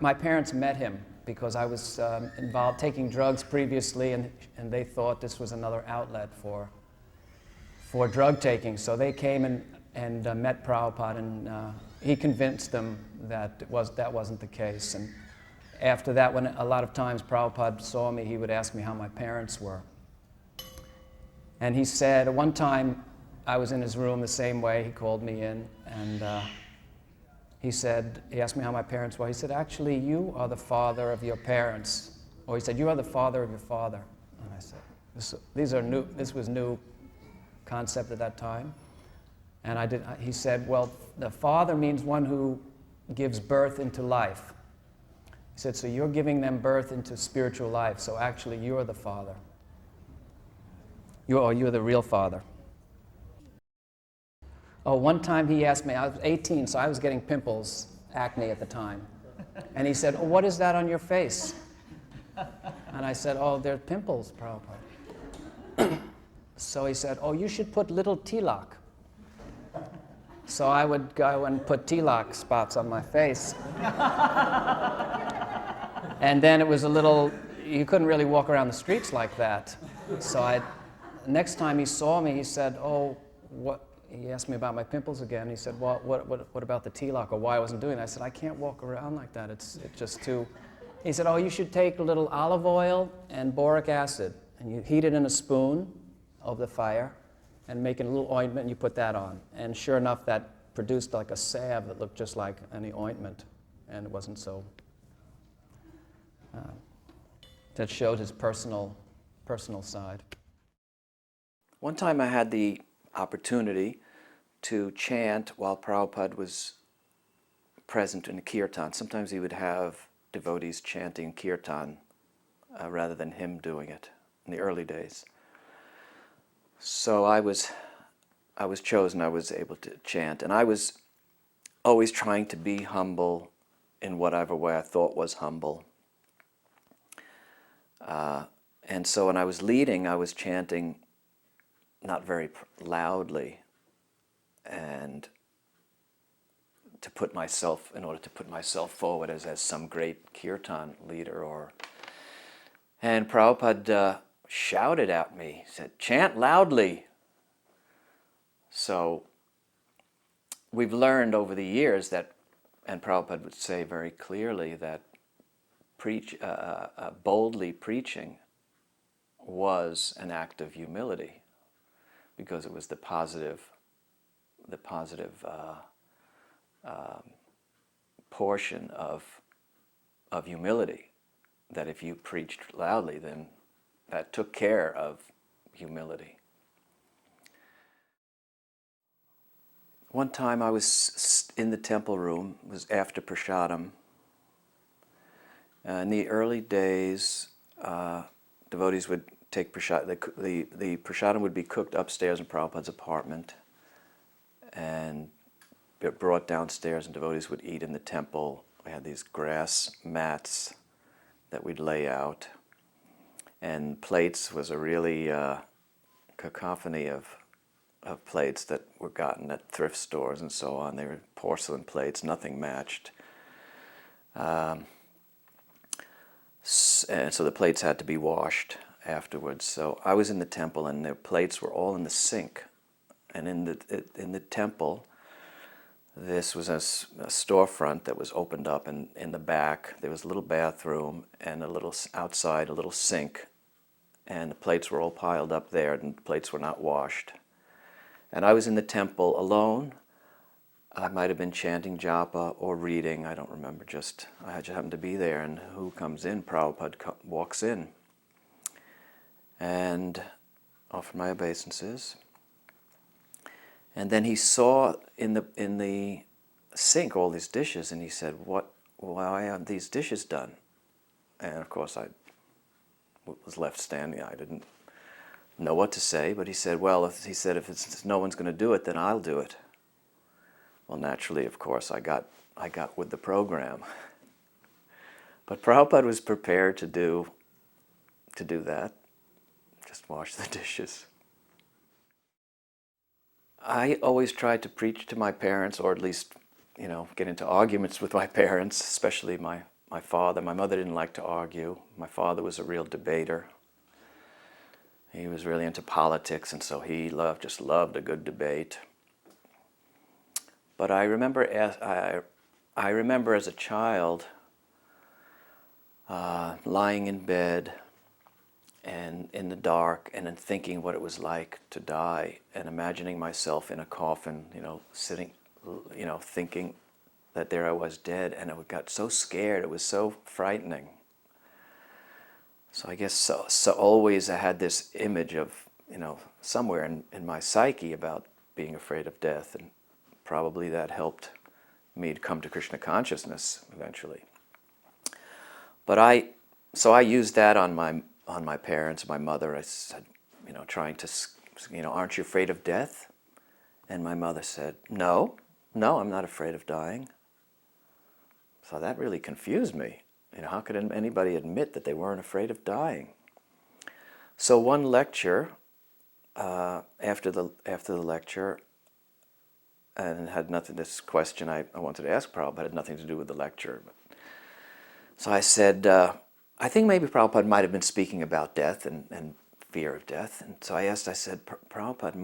My parents met him because I was involved taking drugs previously, and they thought this was another outlet for drug taking. So they came and met Prabhupada, and he convinced them that that wasn't the case. And after that, when a lot of times Prabhupada saw me, he would ask me how my parents were. And he said, one time I was in his room the same way, he called me in, and he asked me how my parents were. He said, actually, you are the father of your parents. Or he said, you are the father of your father. And I said, this was new concept at that time. And he said, well, the father means one who gives birth into life. He said, so you're giving them birth into spiritual life, so actually you're the father. You're the real father. Oh, one time he asked me, I was 18, so I was getting pimples, acne at the time. And he said, oh, what is that on your face? And I said, oh, they're pimples, Prabhupada. So he said, oh, you should put little tilak. So I would go and put tilak spots on my face. And then it was you couldn't really walk around the streets like that. So next time he saw me, he said, oh, what? He asked me about my pimples again. He said, well, what about the tilak, or why I wasn't doing that? I said, I can't walk around like that. It's just too... He said, oh, you should take a little olive oil and boric acid, and you heat it in a spoon over the fire, and make it a little ointment, and you put that on. And sure enough, that produced like a salve that looked just like any ointment, and it wasn't so... that showed his personal side. One time I had the opportunity to chant while Prabhupada was present in a kirtan. Sometimes he would have devotees chanting kirtan rather than him doing it in the early days. So I was chosen, I was able to chant, and I was always trying to be humble in whatever way I thought was humble. And so when I was leading, I was chanting not very loudly, and in order to put myself forward as some great kirtan leader. And Prabhupada shouted at me, said, chant loudly. So we've learned over the years that, and Prabhupada would say very clearly that boldly preaching was an act of humility, because it was the positive portion of humility, that if you preached loudly, then that took care of humility. One time I was in the temple room, it was after prasadam. In the early days, devotees would take prasadam. The prasadam would be cooked upstairs in Prabhupada's apartment and brought downstairs, and devotees would eat in the temple. We had these grass mats that we'd lay out, and plates was a really cacophony of plates that were gotten at thrift stores and so on. They were porcelain plates, nothing matched. And so the plates had to be washed afterwards. So I was in the temple, and the plates were all in the sink. And in the temple, this was a storefront that was opened up, and in the back there was a little bathroom, and outside a little sink, and the plates were all piled up there, and the plates were not washed. And I was in the temple alone. I might have been chanting japa or reading, I don't remember, I just happened to be there, and who comes in? Prabhupada walks in and offered my obeisances. And then he saw in the sink all these dishes, and he said, why aren't these dishes done? And of course I was left standing. I didn't know what to say, but he said, well, if no one's going to do it, then I'll do it. Well, naturally, of course, I got with the program. But Prabhupada was prepared to do that, just wash the dishes. I always tried to preach to my parents, or at least, get into arguments with my parents, especially my father. My mother didn't like to argue. My father was a real debater. He was really into politics, and so he just loved a good debate. But I remember as a child lying in bed and in the dark, and then thinking what it was like to die, and imagining myself in a coffin, sitting, thinking that there I was dead, and I got so scared. It was so frightening. So I guess so always I had this image of, somewhere in my psyche about being afraid of death, and probably that helped me to come to Krishna consciousness eventually. But I used that on my parents, my mother. I said, trying to, aren't you afraid of death? And my mother said, no, I'm not afraid of dying. So that really confused me. How could anybody admit that they weren't afraid of dying? So one lecture, after the lecture, and had nothing, this question I wanted to ask Prabhupada had nothing to do with the lecture. So I said, I think maybe Prabhupada might have been speaking about death and fear of death. And so I said, Prabhupada,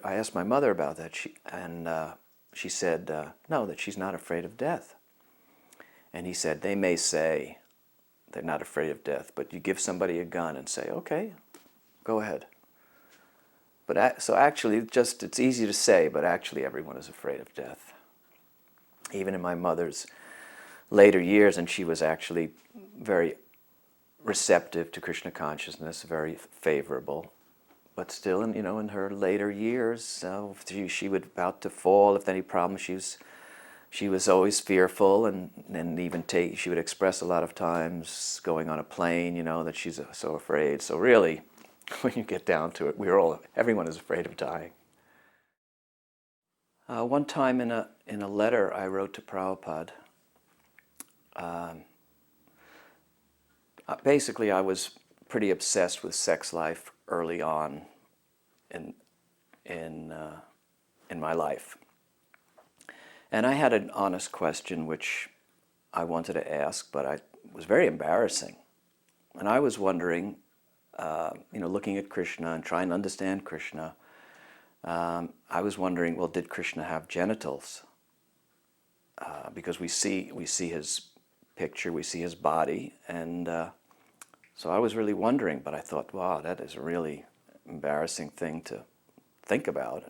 I asked my mother about that, she said, no, that she's not afraid of death. And he said, they may say they're not afraid of death, but you give somebody a gun and say, okay, go ahead. But so actually, it's easy to say, but actually everyone is afraid of death. Even in my mother's later years, and she was actually very receptive to Krishna consciousness, very favorable. But still, in her later years, she was about to fall. If any problem, she was always fearful, and even she would express a lot of times going on a plane, that she's so afraid. So really, when you get down to it, everyone is afraid of dying. One time in a letter I wrote to Prabhupada, basically I was pretty obsessed with sex life early on in my life. And I had an honest question which I wanted to ask, but it was very embarrassing. And I was wondering, looking at Krishna and trying to understand Krishna, I was wondering, well, did Krishna have genitals? Because we see his picture, we see his body, and so I was really wondering, but I thought, wow, that is a really embarrassing thing to think about.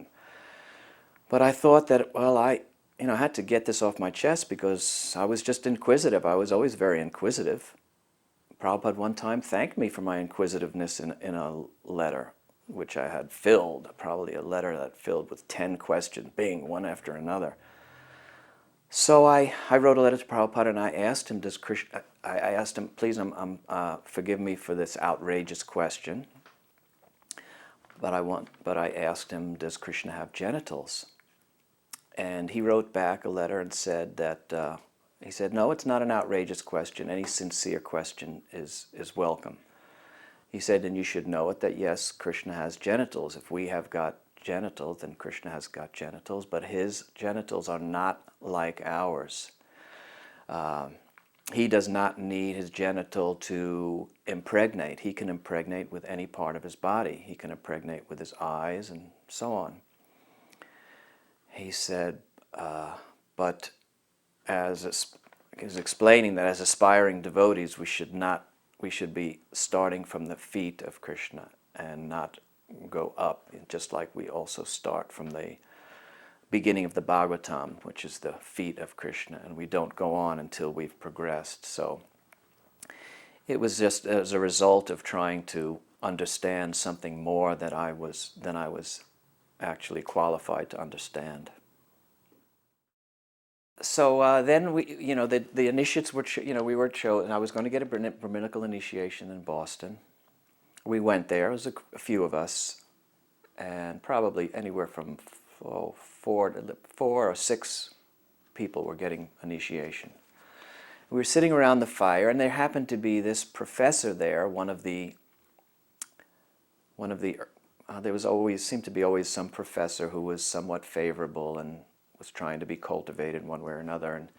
But I thought that, well, I had to get this off my chest because I was just inquisitive. I was always very inquisitive. Prabhupada one time thanked me for my inquisitiveness in a letter, which I had filled, probably a letter that filled with 10 questions, being one after another. So I wrote a letter to Prabhupada, and I asked him, please, forgive me for this outrageous question, but I asked him, does Krishna have genitals? And he wrote back a letter and said that, he said, no, it's not an outrageous question. Any sincere question is welcome. He said, and you should know it, that yes, Krishna has genitals. If we have got genitals, then Krishna has got genitals, but his genitals are not like ours. He does not need his genital to impregnate. He can impregnate with any part of his body. He can impregnate with his eyes and so on. He said, but he was explaining that as aspiring devotees, we should be starting from the feet of Krishna and not go up, just like we also start from the beginning of the Bhagavatam, which is the feet of Krishna, and we don't go on until we've progressed. So it was just as a result of trying to understand something more than I was actually qualified to understand. So then the initiates were, we were chosen. I was going to get a Brahminical initiation in Boston. We went there. It was a few of us, and probably anywhere from 4 or 6 people were getting initiation. We were sitting around the fire, and there happened to be this professor there, one of the there seemed to be always some professor who was somewhat favorable and was trying to be cultivated one way or another. And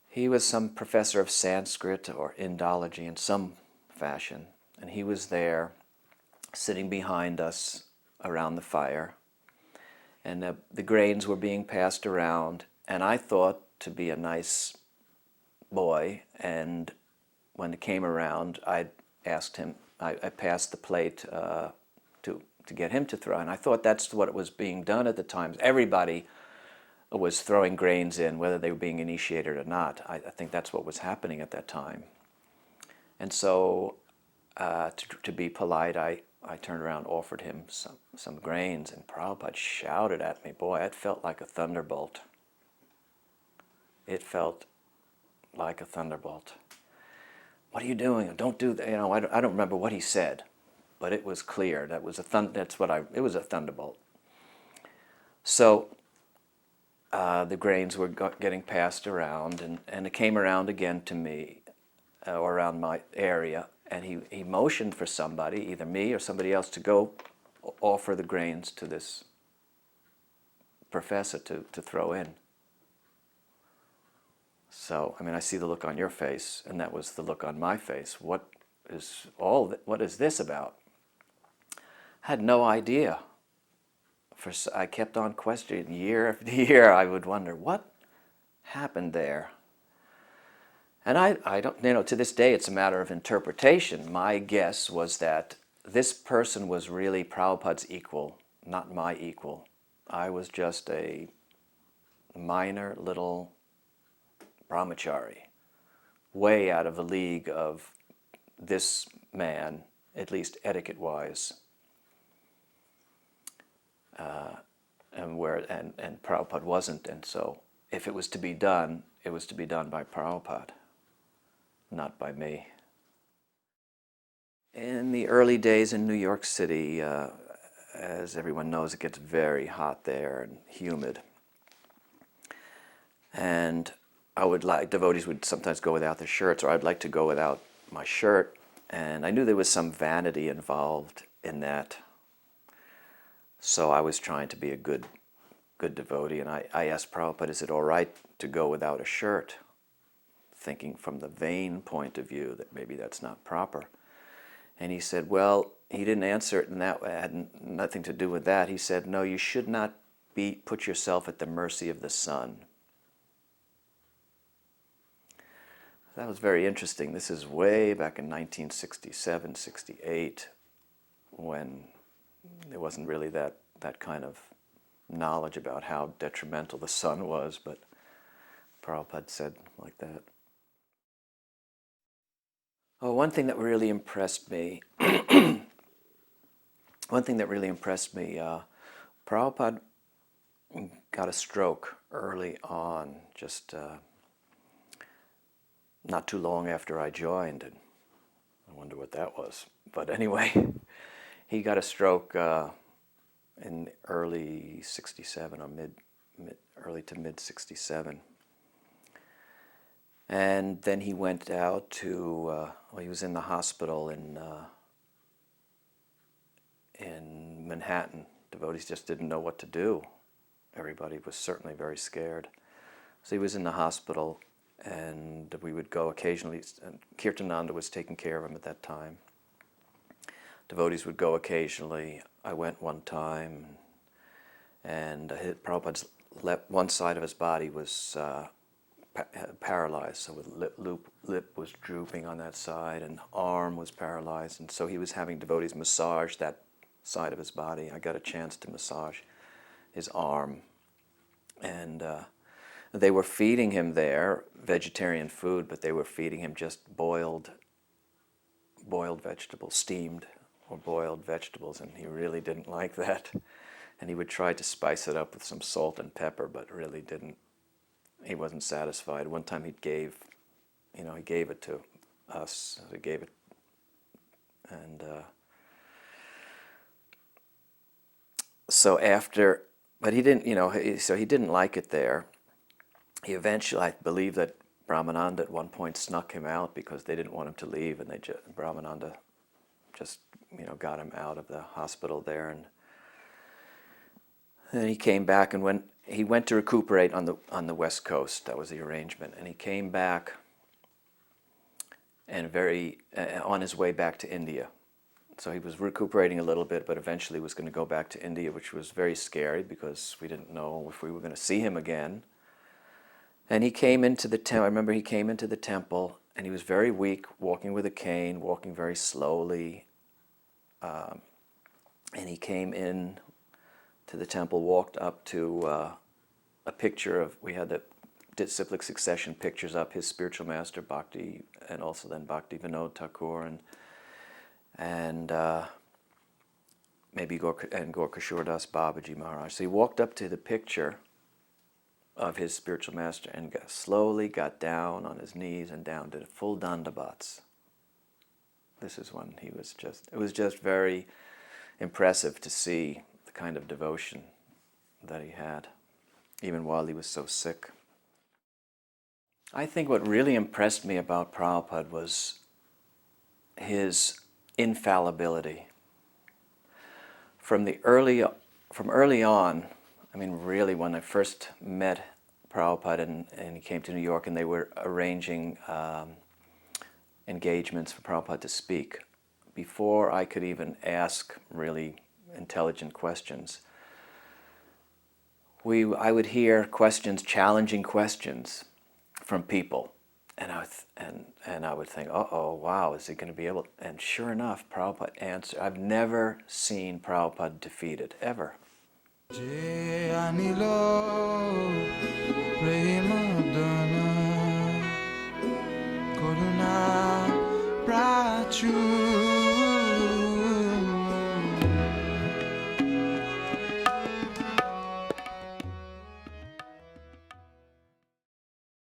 he was some professor of Sanskrit or Indology in some fashion. And he was there sitting behind us around the fire. And the grains were being passed around. And I thought to be a nice boy. And when it came around, I asked him, I passed the plate to get him to throw. And I thought that's what was being done at the time. Everybody was throwing grains in, whether they were being initiated or not. I think that's what was happening at that time. And so, to be polite, I turned around and offered him some grains, and Prabhupada shouted at me. Boy, it felt like a thunderbolt. It felt like a thunderbolt. What are you doing? Don't do that. You know, I don't remember what he said, but it was clear. It was a thunderbolt. So the grains were getting passed around, and it came around again to me, or around my area, and he motioned for somebody, either me or somebody else, to go offer the grains to this professor to throw in. So, I mean, I see the look on your face, and that was the look on my face. What is this about? I had no idea. I kept on questioning year after year. I would wonder, what happened there? And I don't, to this day it's a matter of interpretation. My guess was that this person was really Prabhupada's equal, not my equal. I was just a minor little brahmachari, way out of the league of this man, at least etiquette-wise. And Prabhupada wasn't, and so if it was to be done, it was to be done by Prabhupada, not by me. In the early days in New York City, as everyone knows, it gets very hot there and humid. And devotees would sometimes go without their shirts, or I'd like to go without my shirt, and I knew there was some vanity involved in that. So I was trying to be a good devotee, and I asked Prabhupada, is it all right to go without a shirt? Thinking from the vain point of view that maybe that's not proper. And he said, well, he didn't answer it, and that had nothing to do with that. He said, no, you should not put yourself at the mercy of the sun. That was very interesting. This is way back in 1967, 68, when there wasn't really that kind of knowledge about how detrimental the sun was, but Prabhupada said like that. Oh, one thing that really impressed me, Prabhupada got a stroke early on, just not too long after I joined, and I wonder what that was. But anyway, he got a stroke in early 67 or early to mid 67. And then he went out to, he was in the hospital in Manhattan. Devotees just didn't know what to do. Everybody was certainly very scared. So he was in the hospital, and we would go occasionally. Kirtananda was taking care of him at that time. Devotees would go occasionally. I went one time, and Prabhupada's one side of his body was paralyzed, so with lip was drooping on that side, and arm was paralyzed, and so he was having devotees massage that side of his body. I got a chance to massage his arm, and they were feeding him there vegetarian food, but they were feeding him just boiled vegetables, steamed or boiled vegetables, and he really didn't like that. And he would try to spice it up with some salt and pepper, but really didn't. He wasn't satisfied. One time he gave it to us. He gave it, and so after, but he didn't, so he didn't like it there. He eventually, I believe that Brahmananda at one point snuck him out because they didn't want him to leave, and Brahmananda just got him out of the hospital there, and then he came back and he went to recuperate on the West Coast. That was the arrangement, and he came back and on his way back to India. So he was recuperating a little bit, but eventually was going to go back to India, which was very scary because we didn't know if we were going to see him again. And he came into the temple. I remember he came into the temple, and he was very weak, walking with a cane, walking very slowly. And he came in to the temple, walked up to a picture of, we had the disciplic succession pictures up, his spiritual master Bhakti, and also then Bhakti Vinod Thakur, and maybe Gorkashore Das Babaji Maharaj. So he walked up to the picture of his spiritual master and slowly got down on his knees and down to full dandavats. This is when it was just very impressive to see the kind of devotion that he had, even while he was so sick. I think what really impressed me about Prabhupada was his infallibility. From early on, I mean, really, when I first met Prabhupada and he came to New York and they were arranging engagements for Prabhupada to speak, before I could even ask really intelligent questions, I would hear questions, challenging questions from people. And I would think, uh-oh, wow, is he going to be able? And sure enough, Prabhupada answered. I've never seen Prabhupada defeated, ever.